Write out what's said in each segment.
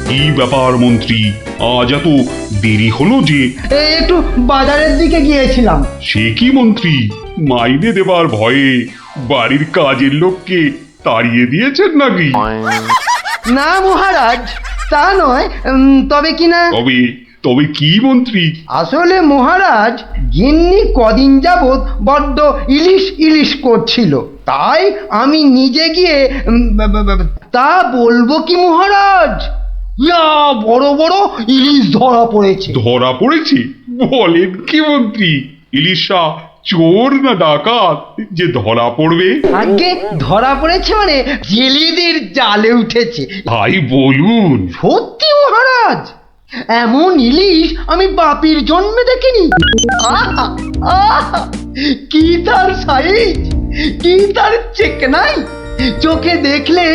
কি ব্যাপার মন্ত্রী, আজ এত দেরি হলো যে? একটু বাজারের দিকে গিয়েছিলাম। সে কি মন্ত্রী, মাইনে দেবার ভয়ে বাড়ির কাজের লোককে তাড়িয়ে দিয়েছেন নাকি? না মহারাজ, তা নয়, তবে কিনা তবে তবে কি মন্ত্রী? আসলে মহারাজ, গিন্নি কদিন যাবৎ বড্ড ইলিশ ইলিশ করছিল, তাই আমি নিজে গিয়ে তা বলবো কি মহারাজ, ইয়া বড় বড় ইলিশ ধরা পড়েছে। ধরা পড়েছে? বলেন কি মন্ত্রী, ইলিশা চোর না ডাকাত যে ধরা পড়বে? আগে ধরা পড়েছে মানে জেলেদের জালে উঠেছে। ভাই বলুন। সত্যি মহারাজ, এমন ইলিশ আমি বাপির জন্মে দেখিনি। আহা, আহা, কি তার সাইজ, কি তার চেকনাই, চোখে দেখলে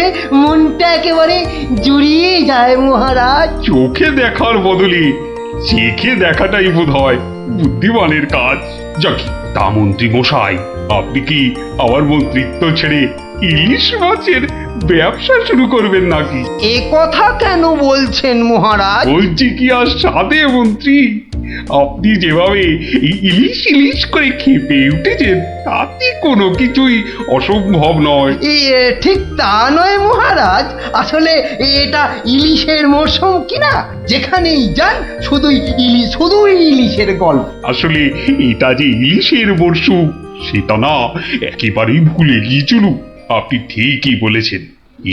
মনটা একেবারে জুড়িয়ে যায় মহারাজ। চোখে দেখার বদলে চেখে দেখাটাই বোধ হয় বুদ্ধিমানের কাজ। যাকি, তা মন্ত্রী মশাই, আপনি কি আবার মন্ত্রিত্ব ছেড়ে ইলিশ মাছের ব্যবসা শুরু করবেন নাকি? এ কথা কেন বলছেন মহারাজ? বলছি কি আর সাধে মন্ত্রী, আপনি যেভাবে এই ইলিশ ইলিশ করে খেপে উঠেছেন তাতে কোনো কিছুই অসম্ভব নয়। ঠিক তা নয় মহারাজ, আসলে এটা ইলিশের মরশুম কিনা, যেখানেই যান শুধুই ইলিশ, শুধুই ইলিশের গল্প। আসলে এটা যে ইলিশের মরশুম সেটা না একেবারেই ভুলে গিয়েছিল। আপনি ঠিকই বলেছেন,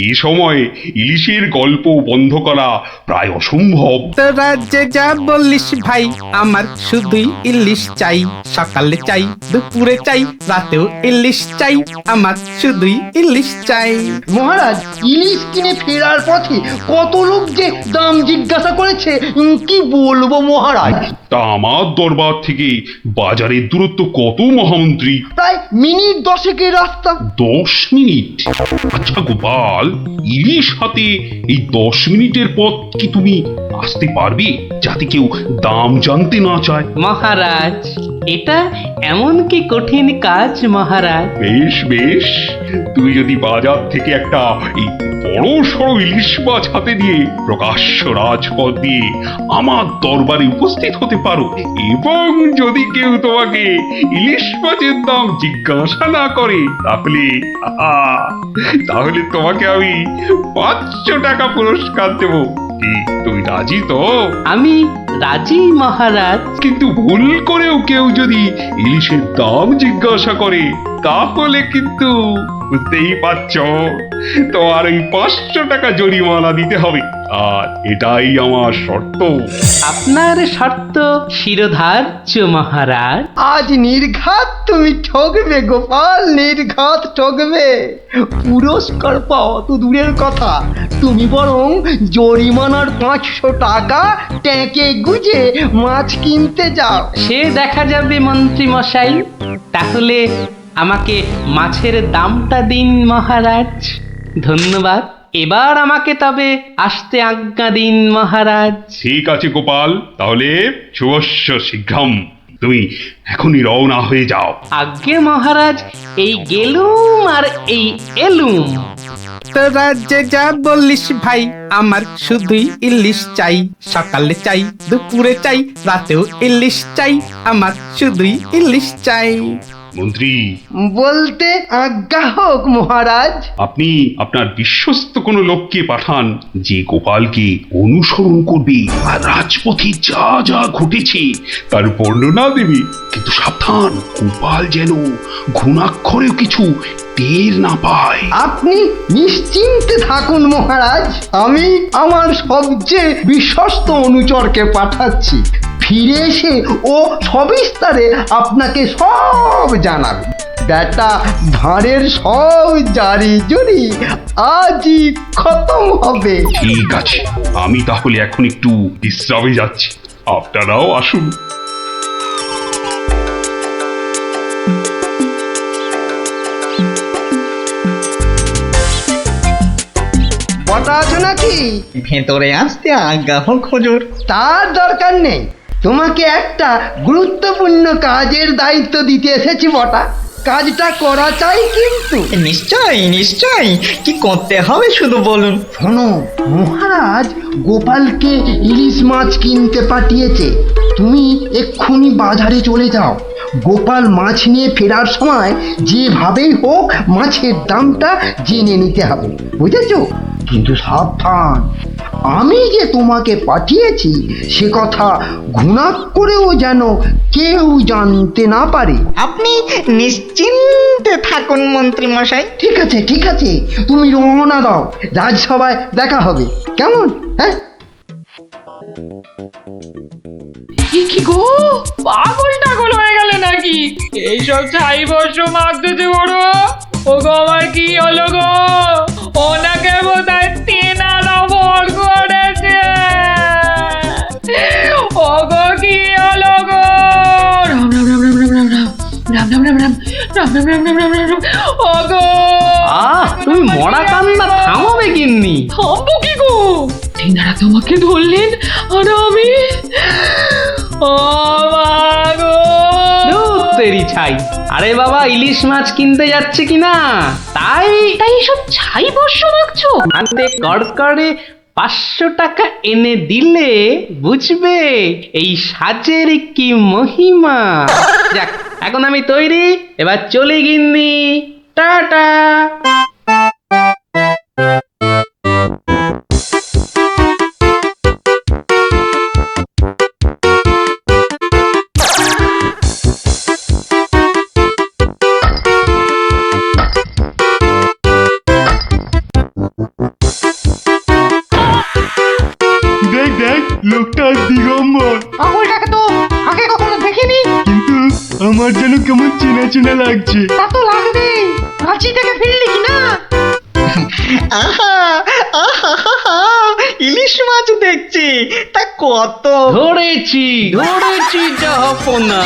এই সময় ইলিশের গল্প বন্ধ করা প্রায় অসম্ভব। তোরা যে যা বললিস ভাই, আমার শুধুই ইলিশ চাই। সকালে চাই, দুপুরে চাই, রাতেও ইলিশ চাই। আমার শুধুই ইলিশ চাই। মহারাজ, ইলিশ কিনে ফেরার পথে কত লোক যে দাম জিজ্ঞাসা করেছে, কি বলবো মহারাজ। তা আমার দরবার থেকে বাজারের দূরত্ব কত মহামন্ত্রী? প্রায় মিনিট 10 রাস্তা। 10 মিনিট? আচ্ছা গোপাল, ইলিশ হাতে এই 10 মিনিটের পথ কি তুমি আসতে পারবে, যাতে কেউ দাম জানতে না চায়? মহারাজ, এটা এমন কি কঠিন কাজ মহারাজ? বেশ বেশ, তুমি যদি বাজার থেকে একটা এই বড় সড়ো ইলিশ মাছ হাতে নিয়ে প্রকাশ্য রাজপথ দিয়ে আমার দরবারে উপস্থিত হতে পারো, এবং যদি কেউ তোমাকে ইলিশ মাছের দাম জিজ্ঞাসা না করে, তাহলে তাহলে তোমাকে আমি 500 টাকা পুরস্কার দেব। কি তুমি রাজি তো? আমি রাজি মহারাজ। কিন্তু ভুল করেও কেউ যদি ইলিশের দাম জিজ্ঞাসা করে, তাহলে কিন্তু বুঝতেই পারছো, তোমার ওই 500 টাকা জরিমানা দিতে হবে। আর এটাই আমার শর্ত। আপনার শর্ত শিরোধার্য মহারাজ। আজ নির্ঘাত তুমি ঠকবে গোপাল, নির্ঘাত ঠকবে। পুরস্কার পাওয়া তো দূরের কথা, তুমি বরং জরিমানার 500 টাকা ট্যাঁকে গুজে মাছ কিনতে যাও। সে দেখা যাবে মন্ত্রী মশাই। তাহলে আমাকে মাছের দামটা দিন মহারাজ। ধন্যবাদ। এবার আমাকে তবে আসতে আজ্ঞা দিন মহারাজ। ঠিক আছে গোপাল, তাহলে শুভস্য শীঘ্রম, তুমি এখনই রওনা হয়ে যাও। আজ্ঞে মহারাজ, এই গেলুম আর এই এলুম। তোরা যে যা বললিস ভাই, আমার শুধুই ইলিশ চাই। সকালে চাই, দুপুরে চাই, রাতেও ইলিশ চাই। আমার শুধুই ইলিশ চাই। মন্ত্রী, বলতে আজ্ঞা হোক মহারাজ। আপনি আপনার বিশ্বস্ত কোনো লোককে পাঠান, যে গোপালকে অনুসরণ করবে আর রাজপথে যা যা ঘটেছে তার বর্ণনা দেবে। কিন্তু সাবধান, গোপাল যেন ঘুণাক্ষরেও কিছু টের না পায়। আপনি নিশ্চিন্তে থাকুন মহারাজ, আমি আমার সবচেয়ে বিশ্বস্ত অনুচরকে পাঠাচ্ছি। ফিরে এসে ও সবিস্তারে আপনাকে সব জানাবে। বেটা ধারের সব জারি জুরি আজই খতম হবে। ঠিক আছে, আমি তাহলে এখন একটু বিশ্রামে যাচ্ছি, আপনারাও আসুন। বটা আছো নাকি? ভেতরে আসতে আজ্ঞা হোক হুজুর। তার দরকার নেই, তোমাকে একটা গুরুত্বপূর্ণ কাজের দায়িত্ব দিতে এসেছি বটা। কাজটা করা চাই কিন্তু। নিশ্চয়ই নিশ্চয়ই, কি করতে হবে শুধু বলুন। শোনো, মহারাজ গোপালকে ইলিশ মাছ কিনতে পাঠিয়েছে। তুমি এক্ষুনি বাজারে চলে যাও। গোপাল মাছ নিয়ে ফেরার সময় যেভাবেই হোক মাছের দামটা জেনে নিতে হবে, বুঝেছো? কিন্তু সাবধান, আমি যে তোমাকে পাঠিয়েছি সে কথা ঘুণাক করেও যেন কেউ জানতে না পারে। আপনি নিশ্চিন্তে থাকুন মন্ত্রী মশাই। ঠিক আছে ঠিক আছে, তুমি রওনা দাও, রাজসভায় দেখা হবে, কেমন? হ্যাঁ, কি গো, পাগল টাগল হয়ে গেলে নাকি? এইসব ছাই বর্ষ মাগতেছে বড়। ও গো, আমার কি হলো গো? ওনাকে বোধহয় তেনারা ভর করেছে। ও গো, কি হলো গো? রাম রাম রাম রাম রাম রাম রাম রাম রাম রাম রাম রাম রাম রাম রাম রাম রাম। ও গো, তুমি মরা কান্না থামাবে গিন্নি? থামবো কি গো? তেনারা তোমাকে ধরলেন আর আমি, ও মা গো। ধুর তেরি ছাই। আরে বাবা, ইলিশ মাছ কিনতে যাচ্ছে কিনা, তাই এসব ছাই বর্ষ মাগছো? হাতে কড়কড়ে 500 টাকা এনে দিলে বুঝবে এই সাজের কি মহিমা। যাক, এখন আমি তৈরি, এবার চলে গিন্নি, টাটা। দেখ দেখ, লোকটা দিগম্বর, পাগলটাকে তো আগে কখনো দেখিনি। কিন্তু আমার যেন কেমন চেনা চেনা লাগছে। তা তো লাগবে, রাঁচি থেকে ফিরলি কি না? আহা আহা আহা, ইলিশ মাছ দেখছি, তা কত। ধরেছি ধরেছি জাহাপনা,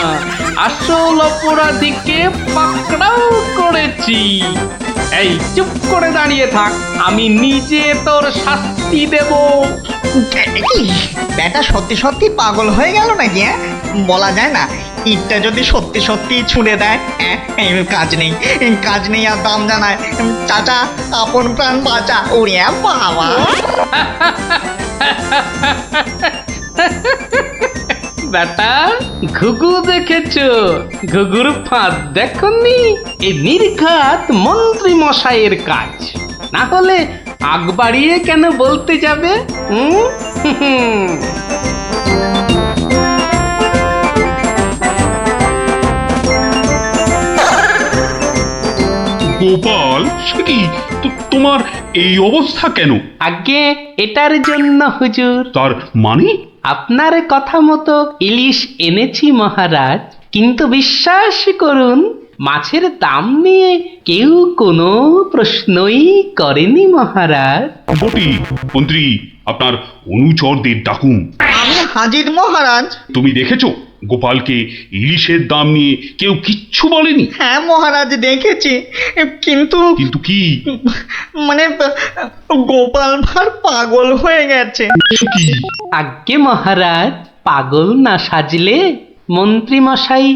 আসল অপরাধীকে পাকড়াও করেছি। এই চুপ করে দাঁড়িয়ে থাক, আমি নিজে তোর শাস্তি দেব। কি ব্যাটা সত্যি সত্যি পাগল হয়ে গেল নাকি? বলা যায় না, ইটটা যদি সত্যি সত্যি ছুঁড়ে দেয়। কাজ নেই কাজ নেই, আর দাম জানায়, চাচা আপন প্রাণ বাঁচা। ওরে বাবা, বেটা, ঘুঘু দেখেছো? ঘুঘুর ফাঁদ দেখনি? এই নির্ঘাত মন্ত্রী মশাইয়ের কাজ। না হলে আগ বাড়িয়ে কেন বলতে যাবে? গোপাল, সে কি তোমার এই অবস্থা কেন? আগে এটার জন্য হুজুর, তার মানে? আপনার কথা মতো ইলিশ এনেছি মহারাজ, কিন্তু বিশ্বাস করুন মাছের দাম নিয়ে কেউ কোনো প্রশ্নই করেনি মহারাজ। বটি, মন্ত্রী, আপনার অনুচরদের ডাকুন। আমি হাজির মহারাজ। তুমি দেখেছো গোপালকে ইলিশের দাম নিয়ে কেউ কিচ্ছু বলেনি? হ্যাঁ মহারাজ, দেখেছি, কিন্তু কিন্তু কি? মানে গোপাল ভাঁড় পাগল হয়ে গেছে। সে কি? আজ্ঞে মহারাজ, পাগল না সাজলে মন্ত্রী মশাই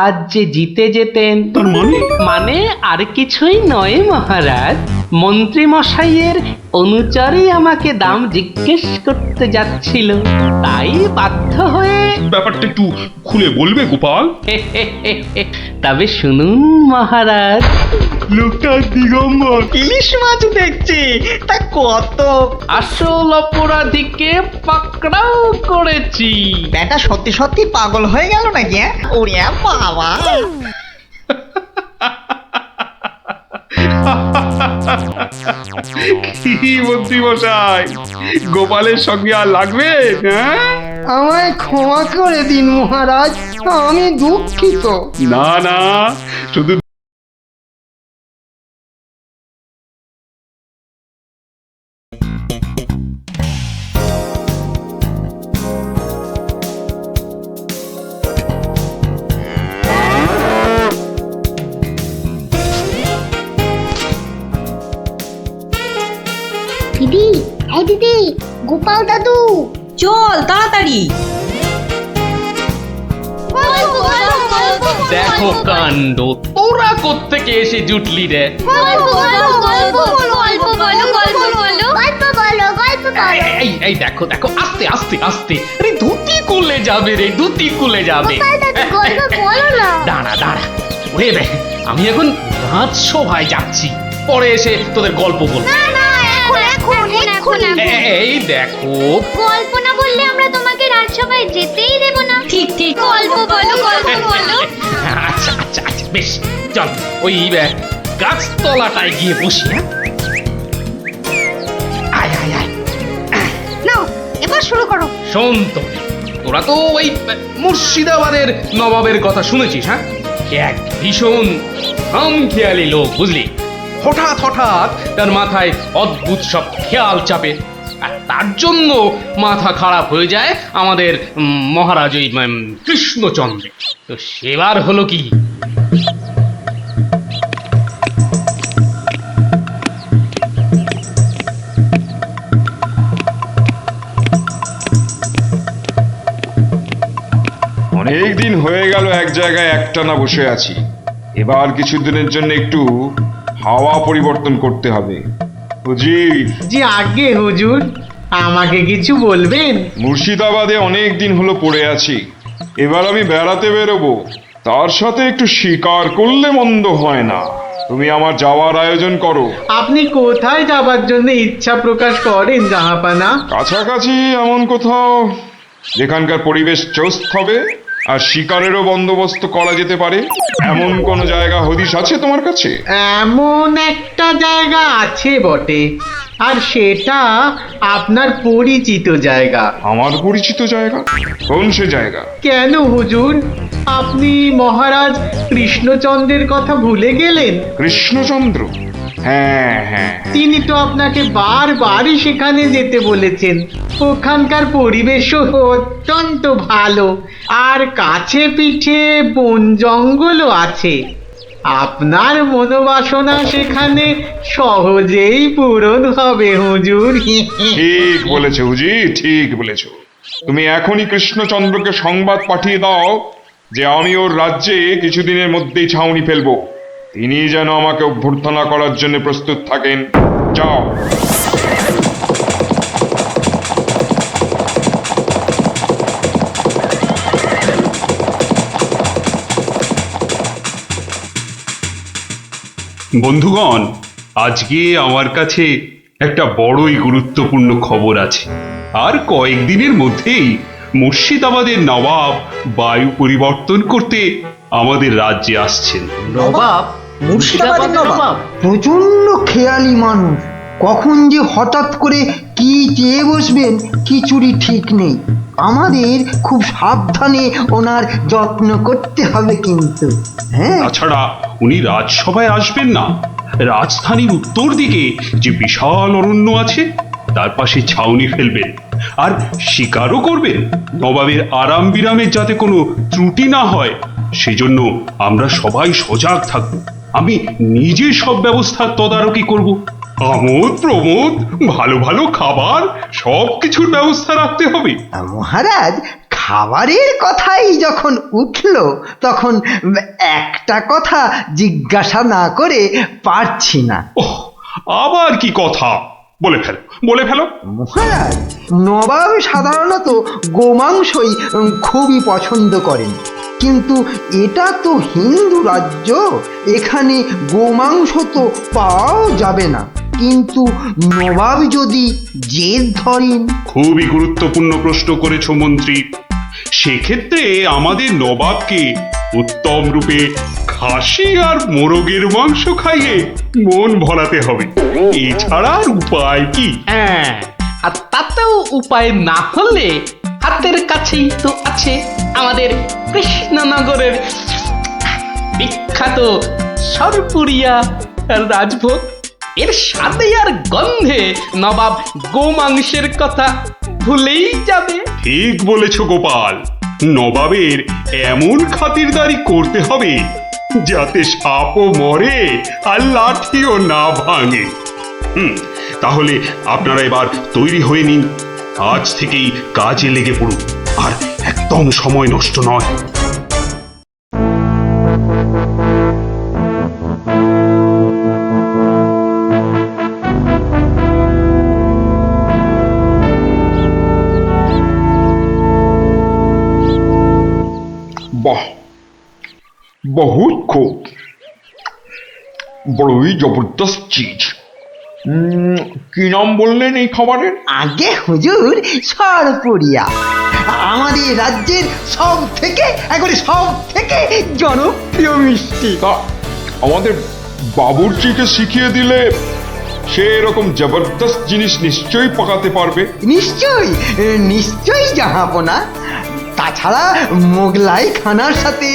আজ যে জিতে যেতেন। তার মানে? মানে আর কিছুই নয় মহারাজ, মন্ত্রী মশাইয়ের অনুচরই আমাকে দাম জিজ্ঞেস করতে যাচ্ছিল, তাই বাধ্য হয়ে। ব্যাপারটা একটু খুলে বলবে গোপাল? তবে শুনুন মহারাজ, লোকটা দিগম্বর। ইলিশ মাছ দেখছি, তা কত। আসল অপরাধীকে পাকড়াও করেছি। ব্যাটা সত্যি সত্যি পাগল হয়ে গেল নাকি? ওরে বাবা, কি মন্ত্রী মশাই, গোপালের সঙ্গে আর লাগবে? হ্যাঁ, আমায় ক্ষমা করে দিন মহারাজ, আমি দুঃখিত। না না, শুধু দিদি, এই দিদি, গোপাল দাদু, চল তাড়াতাড়ি। ও দেখো কাণ্ড, তোরা কোত্থেকে এসে জুটলি রে? এই দেখো দেখো, আস্তে আস্তে আস্তে, আরে ধুতি খুলে যাবে রে, ধুতি খুলে যাবে। দাঁড়া দাঁড়া, ওরে রে, আমি এখন রাজসভায় যাচ্ছি, পরে এসে তোদের গল্প বলবো। এই দেখো, গল্প না বললে আমরা তোমাকে রাজসভায় যেতেই দেব না। ঠিক ঠিক, গল্প বলো, গল্প বলো। আচ্ছা আচ্ছা আচ্ছা, বেশ, চল ওই গাছতলাটায় গিয়ে বসি। হ্যাঁ, আয় আয় আয়। নাও এবার শুরু করো। শোন তো, তোরা তো ওই মুর্শিদাবাদের নবাবের কথা শুনেছিস? হ্যাঁ, এক ভীষণ হামখেয়ালি লোক, বুঝলি। হঠাৎ হঠাৎ তার মাথায় অদ্ভুত সব খেয়াল চাপে, আর তার জন্য মাথা খারাপ হয়ে যায় আমাদের মহারাজ ওই কৃষ্ণচন্দ্র। তো সেবার হলো কি, অনেক দিন হয়ে গেল এক জায়গায় একটানা বসে আছি। এবার কিছুদিনের জন্য একটু হাওয়া পরিবর্তন করতে হবে। হুজির, জি আগে হুজুর, আমাকে কিছু বলবেন? মুর্শিদাবাদে অনেক দিন হলো পড়ে আছি, এবার আমি বেড়াতে বেরোবো, তার সাথে একটু শিকার করলে মন্দ হয় না। তুমি আমার যাওয়ার আয়োজন করো। আপনি কোথায় যাবার জন্য ইচ্ছা প্রকাশ করেন জাহাপানা? কাছাকাছি এমন কোথাও যেখানকার পরিবেশ চোস্ত হবে আর শিকারেরও বন্দোবস্ত করা যেতে পারে, এমন কোন জায়গা হদিশ আছে তোমার কাছে? এমন একটা জায়গা আছে বটে, আর সেটা আপনার পরিচিত জায়গা। আমার পরিচিত জায়গা? কোন সে জায়গা? কেন হুজুর, আপনি মহারাজ কৃষ্ণচন্দ্রের কথা ভুলে গেলেন? কৃষ্ণচন্দ্র? হ্যাঁ হ্যাঁ, তিনি তো আপনাকে বারবারই সেখানে যেতে বলেছেন। ওখানকার পরিবেশও অত্যন্ত ভালো, আর কাছে পিঠে বন জঙ্গলও আছে। আপনার মনোবাসনা সেখানে সহজেই পূরণ হবে হুজুর। ঠিক বলেছো হুজি, ঠিক বলেছো। তুমি এখনই কৃষ্ণচন্দ্রকে সংবাদ পাঠিয়ে দাও যে আমি ওর রাজ্যে কিছুদিনের মধ্যেই ছাউনি ফেলবো। তিনি যেন আমাকে অভ্যর্থনা করার জন্য প্রস্তুত থাকেন। যাও। বন্ধুগণ, আজকে আমার কাছে একটা বড়ই গুরুত্বপূর্ণ খবর আছে। আর কয়েকদিনের মধ্যেই মুর্শিদাবাদের নবাব বায়ু পরিবর্তন করতে আমাদের রাজ্যে আসছেন। নবাব? মুর্শিদাবাদের নবাব? প্রচন্ড খেয়ালি মানুষ, কখন যে হঠাৎ করে কি চেয়ে বসবেন কিছুরই ঠিক নেই। আমাদের খুব সাবধানে ওনার যত্ন করতে হবে কিন্তু। হ্যাঁ, তাছাড়া উনি রাজসভায় আসবেন না, রাজধানীর উত্তর দিকে যে বিশাল অরণ্য আছে তার পাশে ছাউনি ফেলবেন, আর শিকারও করবেন। নবাবের আরাম বিরামের যাতে কোনো ত্রুটি না হয় সেজন্য আমরা সবাই সজাগ থাকব। আমি নিজে সব ব্যবস্থার তদারকি করব। আমোদ প্রমোদ, ভালো ভালো খাবার, সব কিছুর ব্যবস্থা রাখতে হবে। মহারাজ, খাবারের কথাই যখন উঠলো তখন একটা কথা জিজ্ঞাসা না করে পারছি না। ওহ, আবার কি কথা? বলে ফেলো, বলে ফেলো। মহারাজ, নবাব সাধারণত গোমাংসই খুবই পছন্দ করেন, কিন্তু এটা তো হিন্দু রাজ্য, এখানে গোমাংস তো পাওয়াও যাবে না। কিন্তু নবাব যদি জেদ ধরেন। খুবই গুরুত্বপূর্ণ প্রশ্ন করেছো মন্ত্রী। সেক্ষেত্রে আমাদের নবাবকে উত্তম রূপে খাসি আর মোরগের মাংস খাইয়ে মন ভরাতে হবে। এছাড়া আর উপায় কি? হ্যাঁ, আর তাতেও উপায় না হলে হাতের কাছেই তো আছে আমাদের কৃষ্ণনগরের বিখ্যাত সরপুরিয়া রাজভোগ। এর স্বাদে আর গন্ধে নবাব গোমাংসের কথা ভুলেই যাবে। ঠিক বলেছো গোপাল, নবাবের এমন খাতিরদারি করতে হবে যাতে সাপও মরে আর লাঠিও না ভাঙে। তাহলে আপনারা এবার তৈরি হয়ে নিন, আজ থেকেই কাজে লেগে পড়ুন, আর একদম সময় নষ্ট নয়। বাহ, বহুত খুব, বড়ই জবরদস্ত চিজ। কি নাম বললেন এই খাবারের? আগে হুজুর সরপুরিয়া, আমাদের রাজ্যের সব থেকে জনপ্রিয় মিষ্টি। তা আমাদের বাবুর্চিকে শিখিয়ে দিলে সে এরকম জবরদস্ত জিনিস নিশ্চয়ই পাকাতে পারবে। নিশ্চয়ই জাহাপনা। তাছাড়া মোগলাই খানার সাথে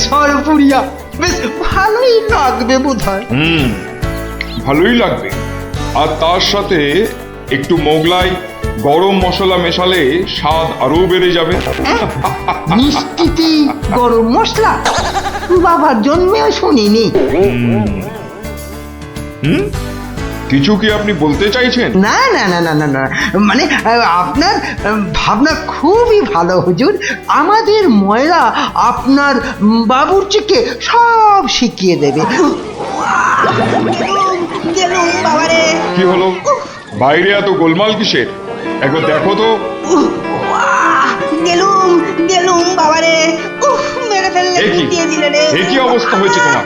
সরপুরিয়া বেশ ভালোই লাগবে বোধহয়। ভালোই লাগবে। আর তার সাথে একটু মোগলাই গরম মশলা মেশালে স্বাদ আরো বেড়ে যাবে। মিষ্টিতে গরম মশলা বাবার জন্মেও শুনিনি। কিছু কি আপনি বলতে চাইছেন? না না না না না না, মানে আপনার ভাবনা খুবই ভালো হুজুর। আমাদের ময়রা আপনার বাবুর্চিকে সব শিখিয়ে দেবে। কি হলো, বাইরে এত গোলমাল কিসের? একবার দেখো তো। এ কি অবস্থা হয়েছে তোমার?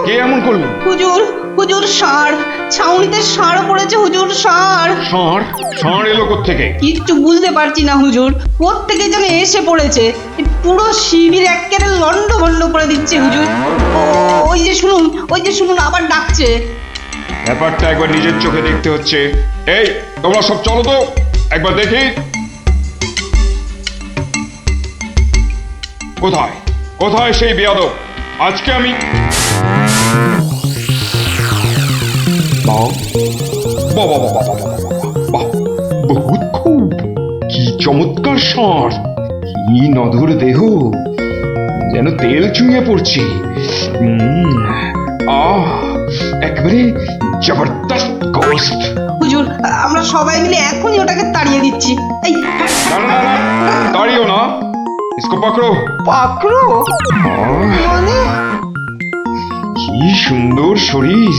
কে এমন করলো? হুজুর ষাঁড়, ছাউনিতে ষাঁড় পড়েছে হুজুর, ষাঁড়। ষাঁড় এলো কোত্থেকে? কিচ্ছু বুঝতে পারছি না হুজুর, কোত্থেকে যেন এসে পড়েছে, পুরো শিবির একেবারে লন্ড ভন্ড করে দিচ্ছে হুজুর। ওই যে শুনুন আবার ডাকছে। ব্যাপারটা একবার নিজের চোখে দেখতে হচ্ছে। এই তোমরা সব চলো তো একবার দেখি। কোথায় কোথায় সেই বেয়াদব? আজকে আমি বহুত খুব, কি চমৎকার ষাঁড়, কি নধুর দেহ, যেন তেল চুইয়ে পড়ছে। একেবারে জবরদস্ত গোস্ত। হুজুর আমরা সবাই মিলে এখনই ওটাকে তাড়িয়ে দিচ্ছি। এই না, তাড়িও না, ইসকো পাকড়ো। পাকড়ো মানে? কি সুন্দর শরীর,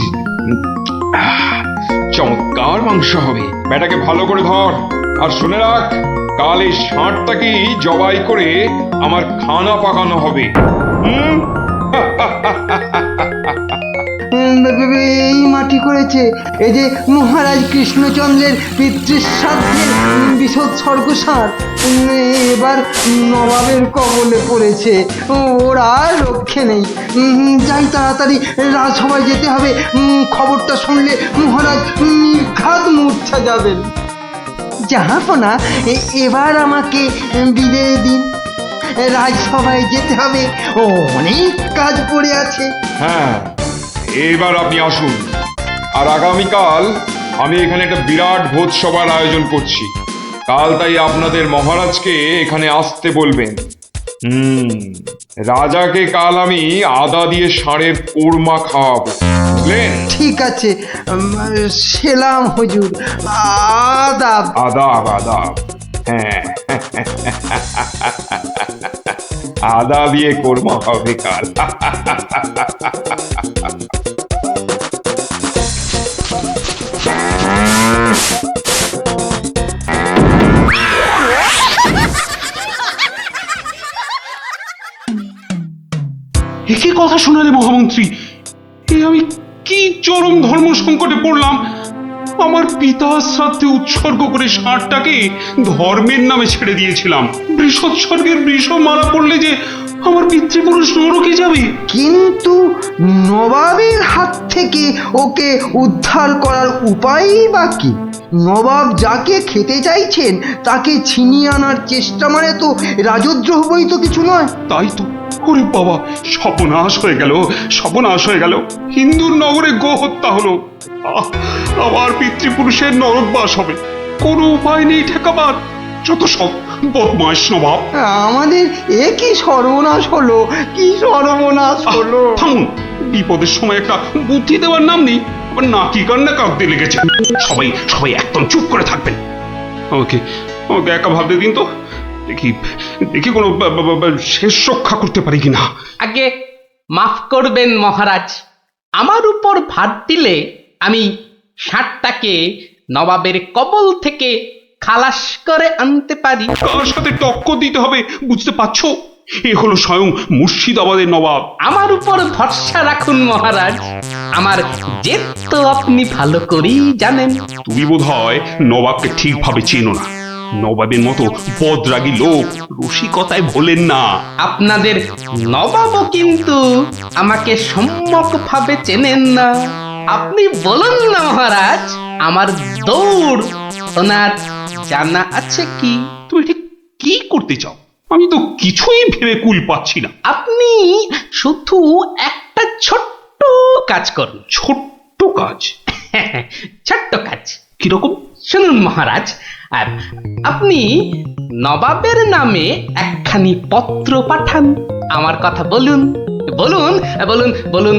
চমৎকার মাংস হবে। বেটাকে ভালো করে ধর, আর শুনে রাখ, কাল এই ষাঁড়টাকেই জবাই করে আমার খানা পাকানো হবে। এই মাটি করেছে, এই যে মহারাজ কৃষ্ণচন্দ্রের পিতৃশ্রাদ্ধের বিশোৎসর্গ সার এবার নবাবের কবলে পড়েছে। ওর আর রক্ষে নেই। যাই তাড়াতাড়ি রাজসভায় যেতে হবে। খবরটা শুনলে মহারাজ নির্ঘাত মূর্ছা যাবেন। জাহাপনা, এবার আমাকে বিদায় দিন। রাজসভায় যেতে হবে, অনেক কাজ পড়ে আছে। হ্যাঁ, এবার আপনি আসুন। আর আগামীকাল আমি এখানে একটা বিরাট ভোজসভার আয়োজন করছি। কাল তাই আপনাদের মহারাজকে এখানে আসতে বলবেন। রাজাকে কাল আমি আদা দিয়ে ষাঁড়ের কোরমা খাওয়াবো, বুঝলেন? ঠিক আছে, সেলাম হুজুর। আদাব। আদাব আদাব। হ্যাঁ, আদা দিয়ে কোরমা হবে কাল। একই কথা শোনালে মহামন্ত্রী, এ আমি কি চরম ধর্ম সংকটে পড়লাম। আমার পিতা শ্রাদ্ধে উৎসর্গ করে ষাঁড়টাকে ধর্মের নামে ছেড়ে দিয়েছিলাম। বৃষোৎসর্গের বৃষ মারা পড়লে যে আমার পিতৃপুরুষ নরকে যাবে। কিন্তু নবাবের হাত থেকে ওকে উদ্ধার করার উপায়ই বা কি? নবাব যাকে খেতে চাইছেন তাকে ছিনিয়ে আনার চেষ্টা মানে তো রাজদ্রোহ বই তো কিছু নয়। তাই তো, ওরে বাবা, সর্বনাশ হয়ে গেল, সর্বনাশ হয়ে গেল। হিন্দুর নগরে গো হত্যা হলো, আমার পিতৃপুরুষের নরকবাস হবে। কোনো উপায় নেই ঠেকাবার। যত সব বদমাশ নবাব। আমাদের এ কি সর্বনাশ হলো, কি সর্বনাশ হলো! থামুন, বিপদের সময় একটা বুদ্ধি দেওয়ার নাম নেই, আবার নাকি কান্না কাঁদতে লেগেছে। সবাই সবাই একদম চুপ করে থাকবেন। আমাকে আমাকে একা ভাবতে দিন তো, দেখি দেখি কোনো শেষ রক্ষা করতে পারি কিনা। আগে মাফ করবেন মহারাজ, আমার উপর ভার দিলে আমি ষাঁড়টাকে নবাবের কবল থেকে খালাস করে আনতে পারি। কার সাথে টক্কর দিতে হবে বুঝতে পারছো? এ হলো স্বয়ং মুর্শিদাবাদের নবাব। আমার উপর ভরসা রাখুন মহারাজ, আমার জেদ তো আপনি ভালো করেই জানেন। তুমি বোধহয় নবাবকে ঠিকভাবে চেনো না। নবাবের মতো বদরাগী লোক রসিকতায় ভোলেন না। আপনাদের নবাবও কিন্তু আমাকে সম্যকভাবে চেনেন না। আপনি বলুন না মহারাজ, আমার দৌড় ওনার জানা আছে কি? তুমি ঠিক কি করতে চাও? আমি তো কিছুই ভেবে কুল পাচ্ছি না। আপনি শুধু একটা ছোট্ট কাজ করুন। ছোট্ট কাজ? ছোট্ট কাজ কিরকম? শুনুন মহারাজ, আর আপনি নবাবের নামে একখানি পত্র পাঠান। আমার কথা বলুন বলুন বলুন বলুন,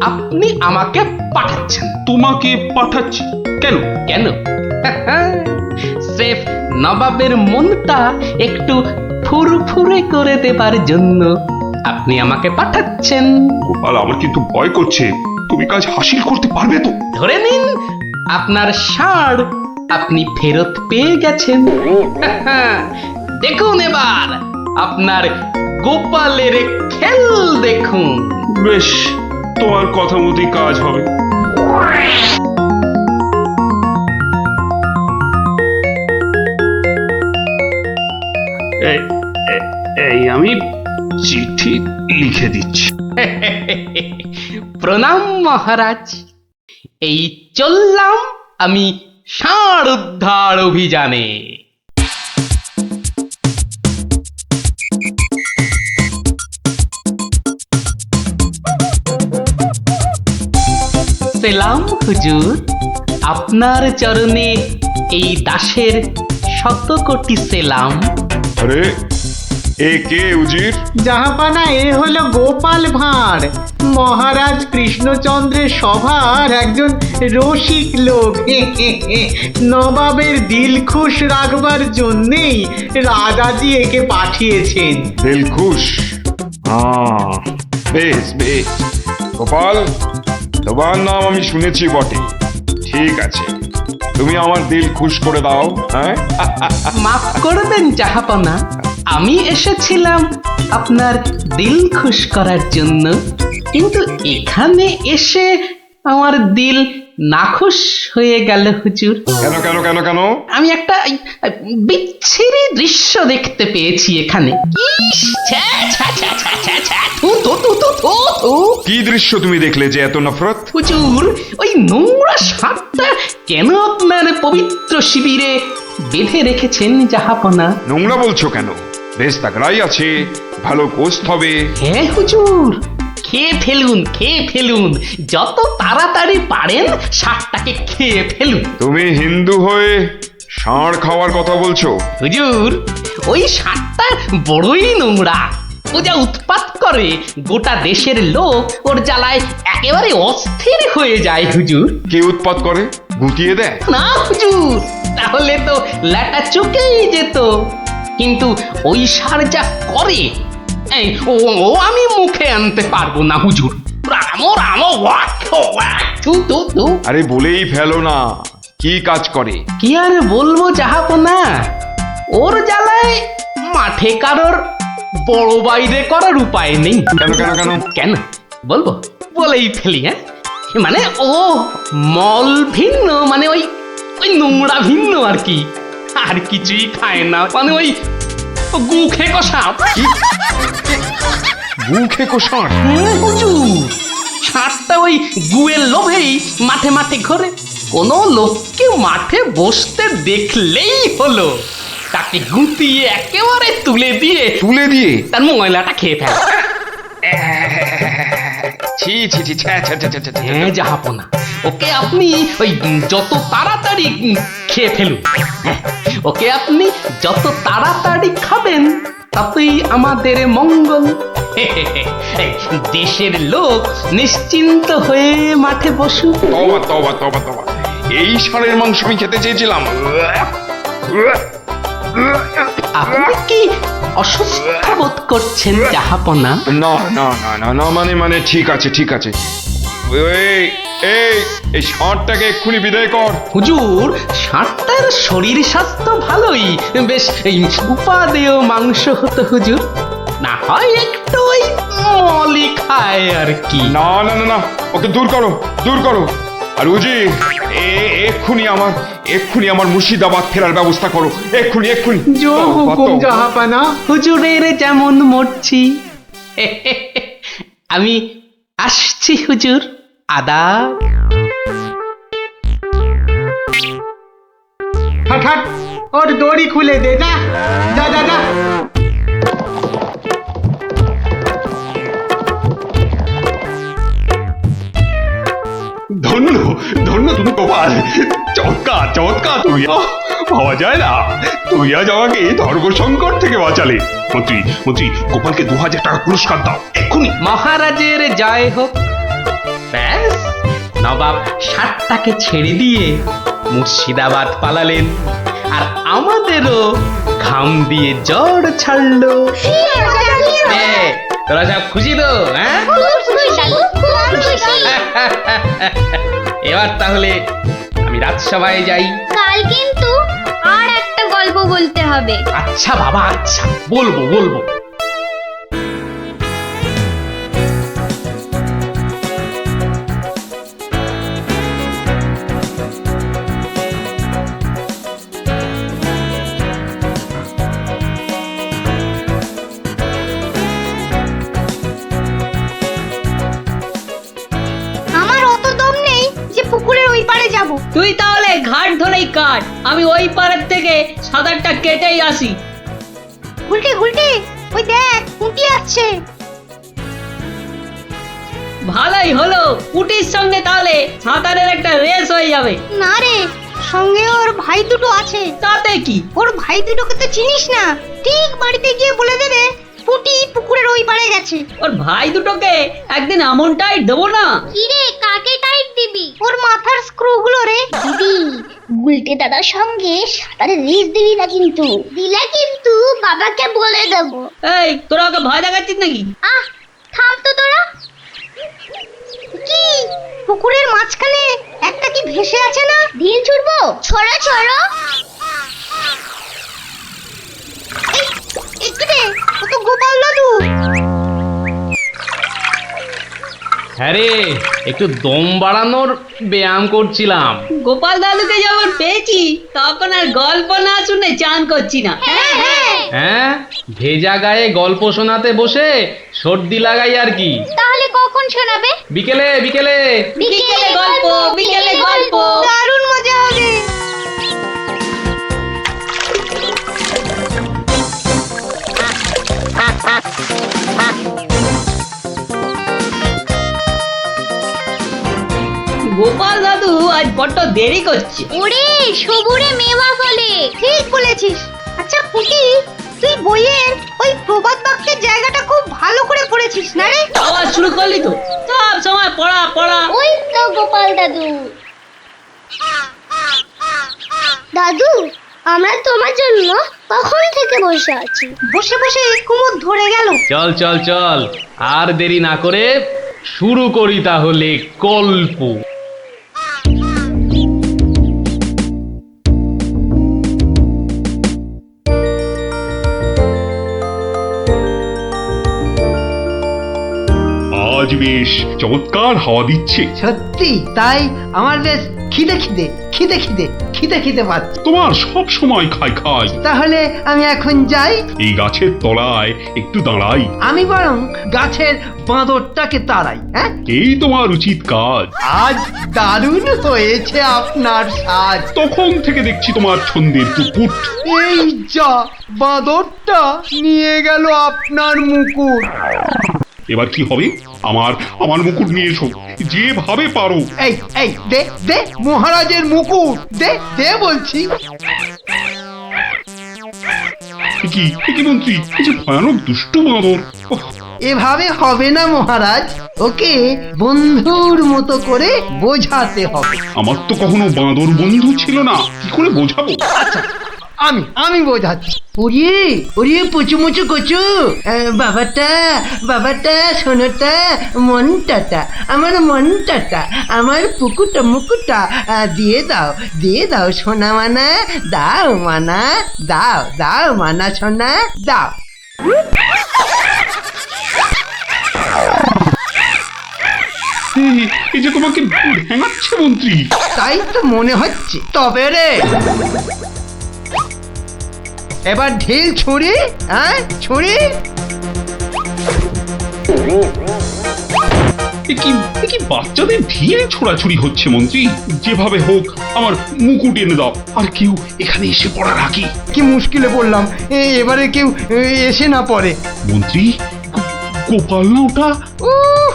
আপনি আমাকে পাঠাচ্ছেন। তোমাকে পাঠাচ্ছি? কেন? কেন? স্রেফ নবাবের মনটা একটু ফুরফুরে করে দেবার জন্য আপনি আমাকে পাঠাচ্ছেন। গোপাল, আমার কিন্তু ভয় করছে। তুমি কাজ হাসিল করতে পারবে তো? ধরে নিন আপনার ষাঁড় আপনি ফেরত পেয়ে গেছেন। দেখুন এবার আপনার গোপালের খেল দেখুন। বেশ, তোমার কথা মতোই কাজ হবে। এই আমি চিঠি লিখে দিচ্ছি। প্রণাম মহারাজ, এই চললাম আমি ষাঁড় উদ্ধার অভিযানে। সেলাম হুজুর, আপনার চরণে এই দাসের শত কোটি সেলাম। আরে এ কে উজির? জাহাপানা, এ হলো গোপাল ভাঁড়, মহারাজ কৃষ্ণচন্দ্রের সভার একজন রসিক লোক। নবাবের দিল খুশ রাখবার জন্যেই রাজাজি একে পাঠিয়েছেন। দিলখুশ? বেশ বেশ। গোপাল, তোমার নাম আমি শুনেছি বটে। ঠিক আছে, তুমি আমার দিল খুশ করে দাও। হ্যাঁ, মাফ করবেন জাহাপনা, আমি এসেছিলাম আপনার দিল খুশ করার জন্য, কিন্তু এখানে এসে আমার দিল নাখুশ হয়ে গেল হুজুর। কেন কেন কেন কেন? আমি একটা বিচ্ছিরি দৃশ্য দেখতে পেয়েছি এখানে। ইস, ছ্যা, ছ্যা, ছ্যা, ছ্যা, ছ্যা, ছ্যা, থু, থু, থু, থু, থু, থু। কি দৃশ্য তুমি দেখলে যে এত নফরত? হুজুর, ওই নোংরা সাপটা কেন আপনার পবিত্র শিবিরে বেঁধে রেখেছেন জাহাপনা? নোংরা বলছো কেন? বেশ তাগড়াই আছে, ভালো গোস্ত হবে। হ্যাঁ হুজুর, খেয়ে ফেলুন, খেয়ে ফেলুন, যত তাড়াতাড়ি পারেন সাপটাকে খেয়ে ফেলুন। তুমি হিন্দু হয়ে ষাঁড় খাওয়ার কথা বলছো? হুজুর, ওই সাপটা বড়ই নোংরা। ও যা উৎপাত করে, গোটা দেশের লোক ওর জ্বালায় একেবারে অস্থির হয়ে যায় হুজুর। কে উৎপাত করে? গুটিয়ে দেয়? না হুজুর, তাহলে তো ল্যাটা চুকেই যেত। কিন্তু ওই সার যা করে, এই ও ও আমি মুখে আনতে পারবো না হুজুর। রামো রামো ওয়াক ওয়াক, থু থু থু। আরে বলেই ফেলো না, কি কাজ করে? কি আর বলবো জাহাপনা, ওর জ্বালায় মাঠে কারোর বড় বাইরে করার উপায় নেই। কেন কেন কেন? কেন বলবো? বলেই ফেলি। হ্যাঁ, মানে ও মল ভিন্ন, মানে ওই ওই নোংরা ভিন্ন আর কি, আর কিছুই খায় না। মানে ওই গু খেকো সাপ। গু খেকো ষাঁড়? হুজুর, সাপটা ওই গুয়ের লোভেই মাঠে মাঠে ঘোরে। কোনো লোককে মাঠে বসতে দেখলেই হলো তাকে গুটিয়ে একেবারে তুলে দিয়ে তার ময়লাটা খেয়ে ফেলে। ছি ছি ছি, ছ্যা, ছ্যা, ছ্যা, ছ্যা, ছ্যা, ছ্যা। হ্যাঁ জাহাপনা, ওকে আপনি ওই যত তাড়াতাড়ি খেয়ে ফেলুন। হ্যাঁ, ওকে আপনি যত তাড়াতাড়ি খাবেন ততই আমাদের মঙ্গল। দেশের লোক নিশ্চিন্ত হয়ে মাঠে বসুক। তবা তবা তবা তবা, এই ষাঁড়ের মাংস আমি খেতে চেয়েছিলাম। আপনি কি অসুস্থ বোধ করছেন জাহাপনা? না না না না না, মানে ঠিক আছে ঠিক আছে। এই এই এই ষাঁড়টাকে এক্ষুনি বিদায় কর। হুজুর, ষাঁড়টার শরীর স্বাস্থ্য ভালোই, বেশ এই উপাদেয় মাংস হতো হুজুর। না হয় একটু ওই মলি খায় আর কি। না না না না, ওকে দূর করো, দূর করো। আর উজি, এক্ষুনি আমার মুর্শিদাবাদ ফেরার ব্যবস্থা করো, এক্ষুনি এক্ষুনি। জো হুকুম জাহাপানা। হুজুরের যেমন মরছি। আমি আসছি হুজুর, আদাব। হাট হাট, ওর দড়ি খুলে দে, যা যা যা যা। ধন্য ধন্য তুমি গোপাল, চমৎকার চমৎকার তুমি। ভাবা যায় না তুই আজ আমাকে ধর্ম সংকট থেকে বাঁচালে। মন্ত্রী মন্ত্রী, গোপালকে 2000 টাকা পুরস্কার দাও এক্ষুনি। মহারাজের জয় হোক। ব্যাস, নবাব 60টাকে ছেড়ে দিয়ে মুর্শিদাবাদ পালালেন, আর আমাদেরও ঘাম দিয়ে জ্বর ছাড়লো। তোরা সব খুশি তো? হ্যাঁ, এবার তাহলে আমি রাজসভায় যাই। কাল কিন্তু আর একটা গল্প বলতে হবে। আচ্ছা বাবা, আচ্ছা, বলবো বলবো। আমার অত দম নেই যে পুকুরের ওই পারে যাব। তুই তাহলে ঘাট ধরেই কাট, আমি ওই পাড়ের থেকে সাঁতারটা কেটেই আসি। গুলটে গুলটে, ওই দেখ কুটি আসছে। ভালোই হলো, কুটির সঙ্গে তাহলে সাঁতারের একটা রেস হয়ে যাবে। না রে, সঙ্গে ওর ভাই দুটো আছে। তাতে কি? ওর ভাই দুটোকে তো চিনিস না, ঠিক বাড়িতে গিয়ে বলে দেবে পুটি পুকুরের ওই পারে গেছে। ওর ভাই দুটোকে একদিন এমন টাইট দেবো না। কি রে, কাকে টাইট দিবি? ওর মাথার স্ক্রু গুলো রে। দিদি, গুলটে দাদার সঙ্গে সাঁতারে রেস দিবি না কিন্তু। দিলে কিন্তু বাবাকে বলে দেবো। এই, তোরা ওকে ভয় দেখাচ্ছিস নাকি? আহ, থাম তো তোরা। কি পুকুরের মাঝখানে একটা কি ভেসে আছে না? ঢিল ছুড়বো? ছড়ো ছড়ো। একটু দে, ও তো গোপাল দাদু। হ্যাঁ রে, একটু দম বাড়ানোর ব্যায়াম করছিলাম। গোপাল দাদুকে যখন পেয়েছি তখন আর গল্প না শুনে চান করছি না। হ্যাঁ হ্যাঁ। হ্যাঁ, ভেজা গায়ে গল্প শোনাতে বসে সর্দি লাগাই আর কি। তাহলে কখন শোনাবে? বিকেলে বিকেলে। বিকেলে গল্প, বিকেলে গল্প। দারুণ মজা হবে। গোপাল দাদু আজ বড্ড দেরি করছে। ওরে সবুরে মেওয়া ফলে। ঠিক বলেছিস। আচ্ছা পুটি, তুই বইয়ের ওই প্রবাদ বাক্যের জায়গাটা খুব ভালো করে পড়েছিস না রে? আবার শুরু করলি তো, সব সময় পড়া পড়া। ওই তো গোপাল দাদু। দাদু, আমরা তোমার জন্য কখন থেকে বসে আছি। বসে বসে কুমোদ ধরে গেল। চল চল চল, আর দেরি না করে শুরু করি তাহলে গল্প। আজ বেশ চমৎকার হাওয়া দিচ্ছে। সত্যি তাই, আমার বেশ খিদে খিদে খিদে খিদে খিদে খিদে পাচ্ছে। তোমার সব সময় খাই খাই। তাহলে আমি এখন যাই। এই গাছের তলায় একটু দাঁড়াই। আমি বরং গাছের বাঁদরটাকে তাড়াই। হ্যাঁ, এই তোমার উচিত কাজ। আজ দারুণ হয়েছে আপনার সাজ। তখন থেকে দেখছি তোমার ছন্দের পুকুট। এই যা, বাঁদরটা নিয়ে গেল আপনার মুকুট। এবার কি হবে? আমার আমার মুকুট নিয়ে এসো, যেভাবে পারো। এই এই দে দে মহারাজের মুকুট, দে দে বলছি। কি কি মন্ত্রী, এই যে ভয়ানক দুষ্ট বাঁদর। ওহ, এভাবে হবে না মহারাজ, ওকে বন্ধুর মতো করে বোঝাতে হবে। আমার তো কখনো বাঁদর বন্ধু ছিল না, কি করে বোঝাবো? আচ্ছা, আমি বোঝাচ্ছি। ওরে ওরে পুচু মুচু কচু, বাবাটা বাবাটা, সোনাটা, মনটাটা, আমার মনটাটা, আমার পুকুটা মুকুটা দিয়ে দাও সোনা মানা, দাও মানা, দাও দাও মানা সোনা, দাও। এই যে তোমাকে ভেঙাচ্ছে মন্ত্রী। তাই তো মনে হচ্ছে। তবে রে এবার ঢিল ছুরি, হ্যাঁ ছুরি। এ কি বাচ্চাদের ঢিল ছোড়াছুড়ি হচ্ছে মন্ত্রী? যেভাবে হোক আমার মুকুট এনে দাও, আর কেউ এখানে এসে পড়ার আগে। কি মুশকিলে পড়লাম, এবারে কেউ এসে না পড়ে। মন্ত্রী, গোপাল না ওটা? উহ,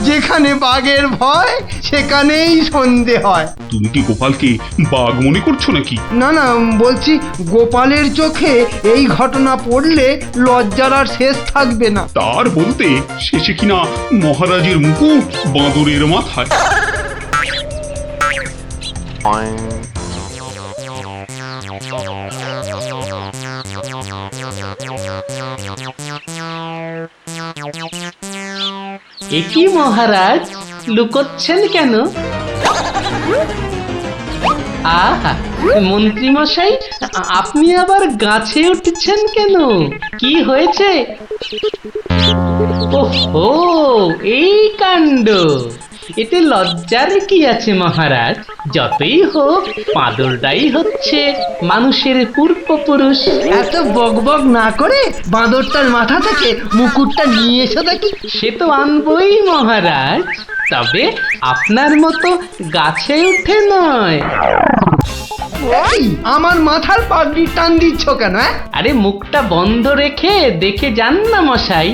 যেখানে বাঘের ভয় সেখানেই সন্ধে হয়। তুমি কি গোপালকে বাঘ মনে করছো নাকি? না না, বলছি গোপালের চোখে এই ঘটনা পড়লে লজ্জার আর শেষ থাকবে না। তার বলতে শেষে কিনা মহারাজের মুকুট বাঁদরের মাথায়। এ কি মহারাজ, লুকোচ্ছেন কেন? আহা, মন্ত্রী মশাই, আপনি আবার গাছে উঠছেন কেন? কি হয়েছে? ওহো, এই কাণ্ড! এতে লজ্জার কি আছে মহারাজ? যতই হোক বাঁদরটাই হচ্ছে মানুষের পূর্বপুরুষ। এত বকবক না করে বাঁদরটার মাথা থেকে মুকুটটা নিয়ে এসো দেখি। সে তো আনবই মহারাজ, তবে আপনার মতো গাছে উঠে নয়। ওই আমার মাথার পাগড়ি টান দিচ্ছ কেন? আরে মুখটা বন্ধ রেখে দেখে যান না মশাই।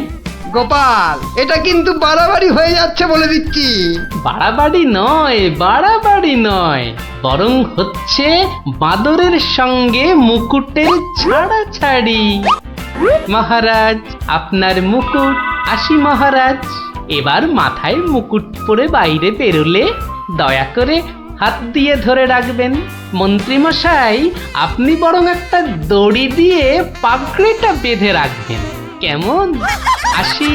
গোপাল, এটা কিন্তু বাড়াবাড়ি হয়ে যাচ্ছে বলে দিচ্ছি। বাড়াবাড়ি নয়, বাড়াবাড়ি নয়, বরং হচ্ছে বাঁদরের সঙ্গে মুকুটের ছাড়াছাড়ি। মহারাজ, আপনার মুকুট। আসি মহারাজ, এবার মাথায় মুকুট পরে বাইরে বেরোলে দয়া করে হাত দিয়ে ধরে রাখবেন। মন্ত্রী মশাই, আপনি বরং একটা দড়ি দিয়ে পাগড়িটা বেঁধে রাখবেন, কেমন? আসি।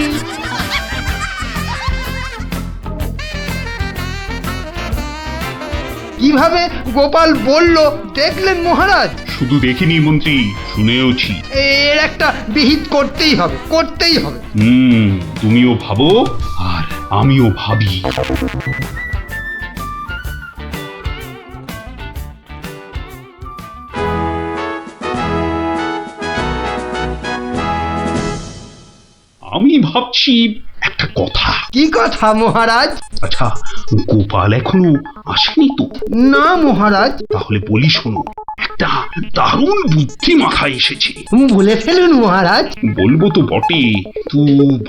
কিভাবে গোপাল বলল দেখলেন মহারাজ? শুধু দেখিনি মন্ত্রী, শুনেওছি। এর একটা বিহিত করতেই হবে, করতেই হবে। তুমিও ভাবো আর আমিও ভাবি। আমি ভাবছি একটা কথা। কি কথা মহারাজ? আচ্ছা, গোপাল এখনো আসেনি তো? না মহারাজ। তাহলে বলি শোনো, একটা দারুণ বুদ্ধি মাথায় এসেছে। বলে ফেলুন মহারাজ। বলবো তো বটে, তো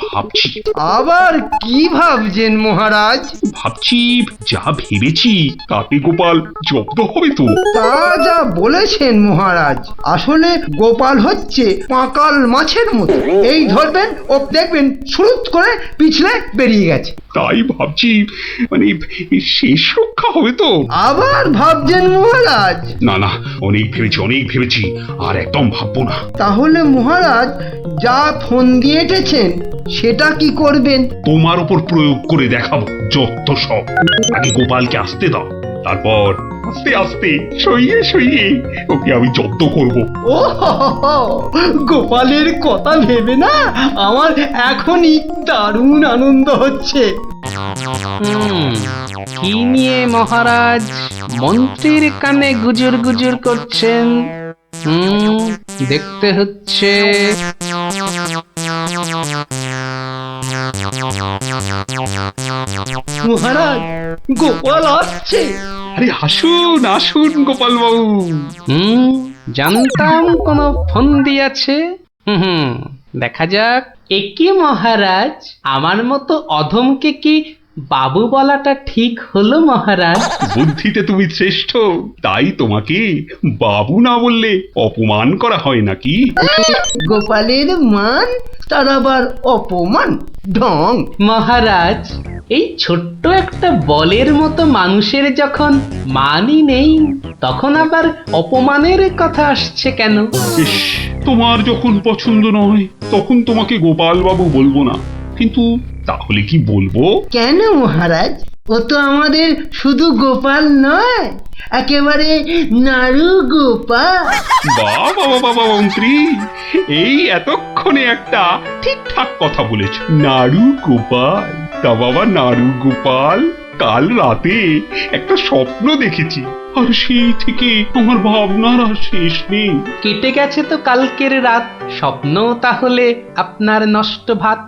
ভাবছি। আবার কি ভাবছেন মহারাজ? ভাবছি যা ভেবেছি তাতে গোপাল জব্দ হবে তো? তা যা বলেছেন মহারাজ, আসলে গোপাল হচ্ছে পাঁকাল মাছের মতো। এই ধরবেন ও দেখবেন সুরুত করে পিছলে বেরিয়ে গেছে। তাই ভাবছি, মানে শেষ রক্ষা হবে তো? আবার ভাবছেন মহারাজ? না না, অনেক ভেবেছি, আর একদম ভাববো না। তাহলে মহারাজ যা ফোন দিয়ে এঁটেছেন সেটা কি করবেন? তোমার উপর প্রয়োগ করে দেখাবো যত সব। আগে গোপালকে আসতে দাও, তারপর আস্তে আস্তে সইয়ে ওকে আমি জব্দ করব। ও গোপালের কথা ভেবে না আমার এখনই দারুণ আনন্দ হচ্ছে। কি নিয়ে মহারাজ মন্ত্রীর কানে গুজুর গুজুর করছেন? দেখতে হচ্ছে। মহারাজ, গোপাল আসছে। আরে আসুন গোপাল বাবু। জানতাম কোন ফোন দিয়েছে। দেখা যাক। একি মহারাজ, আমার মতো অধমকে কি বাবু বলাটা ঠিক হলো মহারাজ? বুদ্ধিতে তুমি শ্রেষ্ঠ, তাই তোমাকে বাবু না বললে অপমান করা হয় নাকি? গোপালের মান তার আবার অপমান, ঢং। মহারাজ, এই ছোট্ট একটা বলের মতো মানুষের যখন মানই নেই, তখন আবার অপমানের কথা আসছে কেন? ইস, তোমার যখন পছন্দ নয় তখন তোমাকে গোপাল বাবু বলবো না, কিন্তু তাহলে কি বলবো? কেন মহারাজ? ও তো আমাদের শুধু গোপাল নয়, একেবারে নাড়ু গোপাল। বাবা মন্ত্রী, এই এতক্ষণে একটা ঠিকঠাক কথা বলেছ, নাড়ু গোপাল। তা বাবা নাড়ু গোপাল, কাল রাতে একটা স্বপ্ন দেখেছি, আর সেই থেকে আমার ভাবনার আর শেষ নেই। কেটে গেছে তো কালকের রাত, স্বপ্ন তাহলে আপনার নষ্ট ভাত।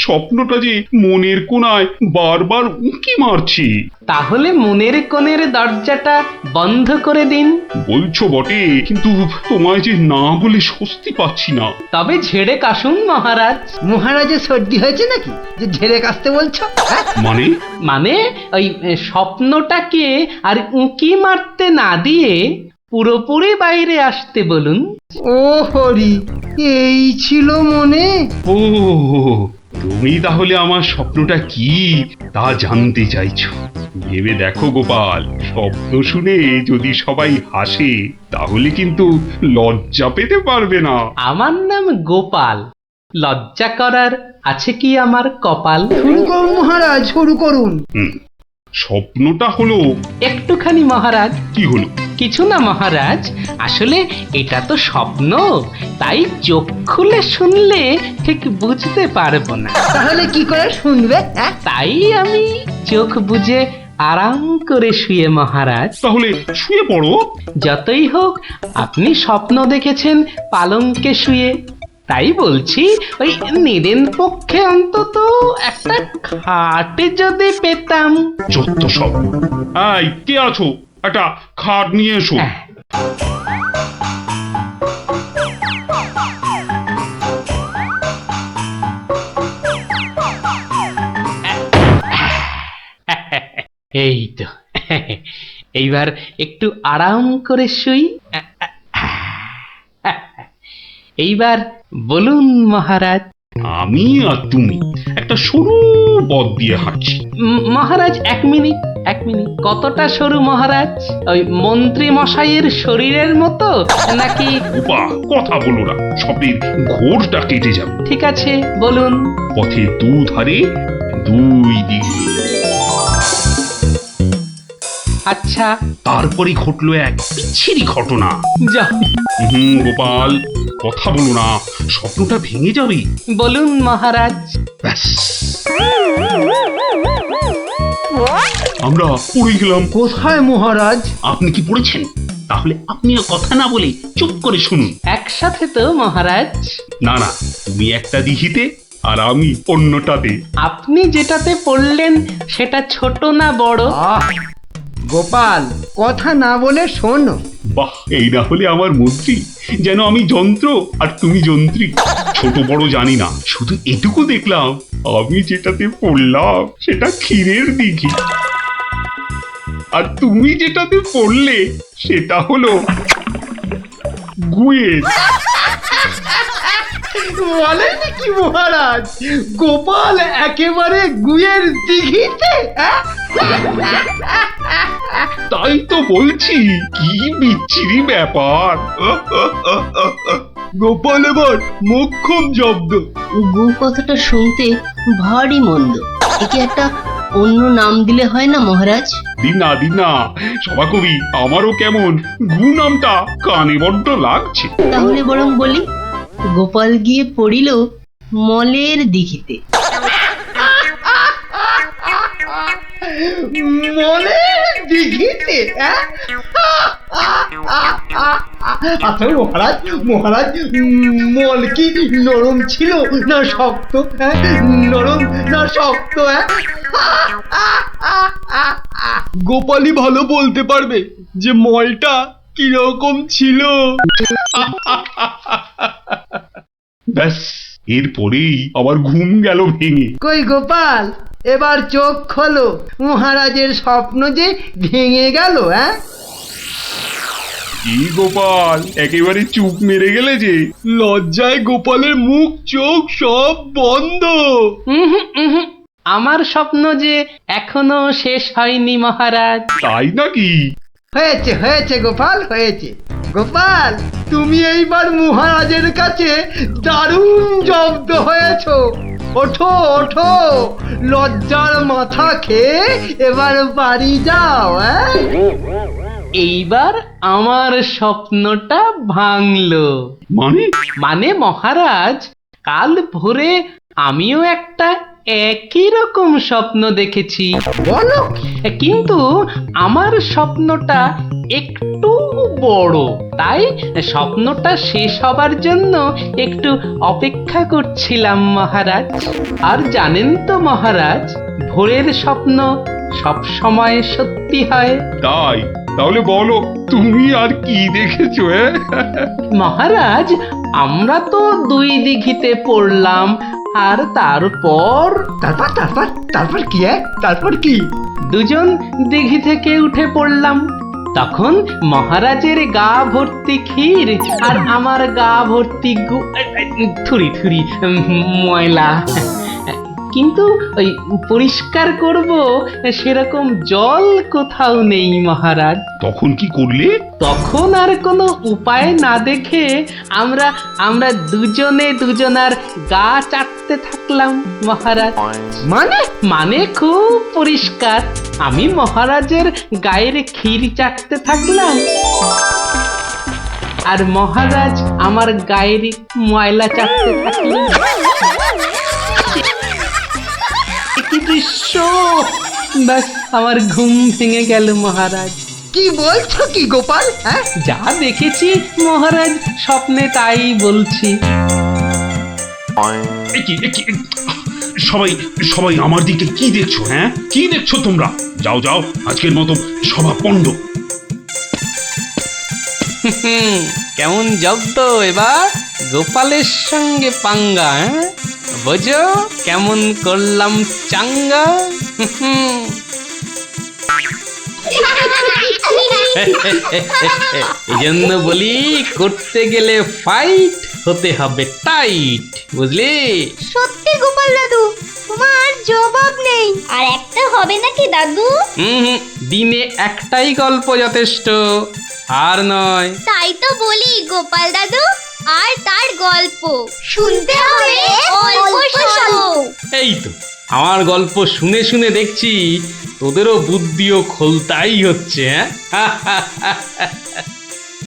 স্বপ্নটা যে মনের কোণায় বারবার উঁকি মারছি। তাহলে মনের কোণের দরজাটা বন্ধ করে দিন। বলছো বটে, কিন্তু তোমায় যে না বলে স্বস্তি পাচ্ছি না। তবে ঝেড়ে কাশুন মহারাজ। মহারাজের সর্দি হয়েছে নাকি যে ঝেড়ে কাশতে বলছো? হ্যাঁ? মানে ওই স্বপ্নটাকে আর উঁকি মারতে না দিয়ে পুরোপুরি বাইরে আসতে বলুন। ও হরি, এই ছিল মনে। ও, তুমি তাহলে আমার স্বপ্নটা কি তা জানতে চাইছো? ভেবে দেখো গোপাল, স্বপ্ন শুনে যদি সবাই হাসে তাহলে কিন্তু লজ্জা পেতে পারবে না। আমার নাম গোপাল, লজ্জা করার আছে কি আমার কপাল? শুরু করুন মহারাজ, শুরু করুন। স্বপ্নটা হলো একটুখানি মহারাজ। কি হলো? কিছু না মহারাজ, আসলে এটা তো স্বপ্ন, তাই চোখ খুলে শুনলে ঠিক বুঝতে পারবো না। তাহলে কি করে শুনবে? হ্যাঁ? তাই আমি চোখ বুজে আরাম করে শুয়ে মহারাজ। তাহলে শুয়ে পড়ো। যতই হোক আপনি স্বপ্ন দেখেছেন পালঙ্কে শুয়ে, তাই বলছি ওই নিদেন পক্ষে অন্তত একটা খাটে যদি পেতাম। যত সব। এই, কে আছো? একটা খাট নিয়ে এসো। এই তো, এইবার একটু আরাম করে শুই। এইবার বলুন মহারাজ। আমি আর তুমি একটা সরু পথ দিয়ে হাঁটছি। মহারাজ এক মিনিট, কতটা সরু মহারাজ? ওই মন্ত্রী মশাইয়ের শরীরের মতো নাকি? উপা, কথা বলো না, স্বপ্নের ঘোরটা কেটে যাবে। ঠিক আছে, বলুন। পথে দুধারে দুই দিকে। আচ্ছা, তারপরে ঘটলো এক বিচ্ছিরি ঘটনা। যা গোপাল, কথা বলো না, স্বপ্নটা ভেঙে যাবে। বলুন মহারাজ। ব্যাস, আমরা পড়ে গেলাম। কোথায় মহারাজ? আপনি কি পড়েছেন? তাহলে আপনিও কথা না বলে চুপ করে শুনুন। একসাথে তো মহারাজ? না না, তুমি একটা দিঘিতে আর আমি অন্যটাতে। আপনি যেটাতে পড়লেন সেটা ছোট না বড়? গোপাল, কথা না বলে শোনো। বাহ, এই না হলে আমার মন্ত্রী, যেন আমি যন্ত্র আর তুমি যন্ত্রী। ছোট বড় জানি না, শুধু এটুকু দেখলাম, আমি যেটাতে পড়লাম সেটা ক্ষীরের দিঘি, আর তুমি যেটাতে পড়লে সেটা হলো গুয়ের। বলেন কি মহারাজ, গোপাল একেবারে গুয়ের দিঘিতে? তাই তো বলছি, কি বিচ্ছিরি ব্যাপার। গোপাল এবার মোক্ষম জব্দ। গু কথাটা শুনতে ভারী মন্দ, একে একটা অন্য নাম দিলে হয় না মহারাজ? দিন না সভাকবি, আমারও কেমন গু নামটা কানে বড্ড লাগছে। তাহলে বরং বলি, গোপাল গিয়ে পড়িল মলের দিঘিতে। মলের দিঘিতে? আচ্ছা মহারাজ, মল কি নরম ছিল না শক্ত? নরম না শক্ত? গোপালই ভালো বলতে পারবে যে মলটা কিরকম ছিল। ব্যাস, এরপরেই আবার ঘুম গেল ভেঙে। কই গোপাল, এবার চোখ খোলো, মহারাজের স্বপ্ন যে ভেঙে গেল। কি গোপাল, একেবারে চুপ মেরে গেলে যে? লজ্জায় গোপালের মুখ চোখ সব বন্ধ। আমার স্বপ্ন যে এখনো শেষ হয়নি মহারাজ। তাই নাকি? হয়েছে গোপাল, হয়েছে। গোপাল, তুমি এইবার মহারাজের কাছে দারুণ জব্দ হয়েছো। ওঠো, লজ্জার মাথা খেয়ে এবার বাড়ি যাও। এইবার আমার স্বপ্নটা ভাঙলো। মানে মহারাজ, কাল ভোরে আমিও একটা একই রকম স্বপ্ন দেখেছি, বলো কিন্তু আমার স্বপ্নটা একটু বড়, তাই স্বপ্নটা শেষ হবার জন্য একটু অপেক্ষা করছিলাম মহারাজ। আর জানেন তো মহারাজ, ভোরের স্বপ্ন সব সময় সত্যি হয়। তাই? তাহলে বলো তুমি আর কি দেখেছো? মহারাজ, আমরা তো 2 দিঘিতে পড়লাম, আর তারপর তারপর তারপর তারপর কি? তারপর কি? দুজন দিঘি থেকে উঠে পড়লাম। তখন মহারাজের গা ভর্তি ক্ষীর আর আমার গা ভর্তি থুরি থুরি ময়লা, কিন্তু ওই পরিষ্কার করব সেরকম জল কোথাও নেই মহারাজ। তখন কি করলে? তখন আর কোনো উপায় না দেখে আমরা দুজনে দুজনার গা চাটতে থাকলাম মহারাজ। মানে খুব পরিষ্কার। আমি মহারাজের গায়ের ক্ষীর চাটতে থাকলাম, আর মহারাজ আমার গায়ের ময়লা চাটতে থাকলেন। কি দৃশ্য! ব্যাস আমার ঘুম ভেঙে গেল মহারাজ। কি বলছো কি গোপাল? হ্যাঁ, যা দেখেছি মহারাজ, স্বপ্নে তাই বলছি। সবাই সবাই আমার দিকে কি দেখছো? হ্যাঁ, কি দেখছো তোমরা? যাও যাও, আজকের মতো সভা পণ্ড। কেমন জব্দ এবার গোপালের সঙ্গে পাঙ্গা, বোঝো কেমন করলাম চাঙ্গা। এই জন্য বলি, করতে গেলে ফাইট হতে হবে টাইট, বুঝলি? সত্যি গোপাল দাদু, তোমার জবাব নেই। আর একটা হবে নাকি দাদু? দিনে একটাই গল্প যথেষ্ট, আর নয়। তাই তো বলি গোপাল দাদু, আর তার গল্প শুনতে হবে অল্প স্বল্প। এই তো আমার গল্প শুনে শুনে দেখছি তোদেরও বুদ্ধিও খোলতাই হচ্ছে। হ্যাঁ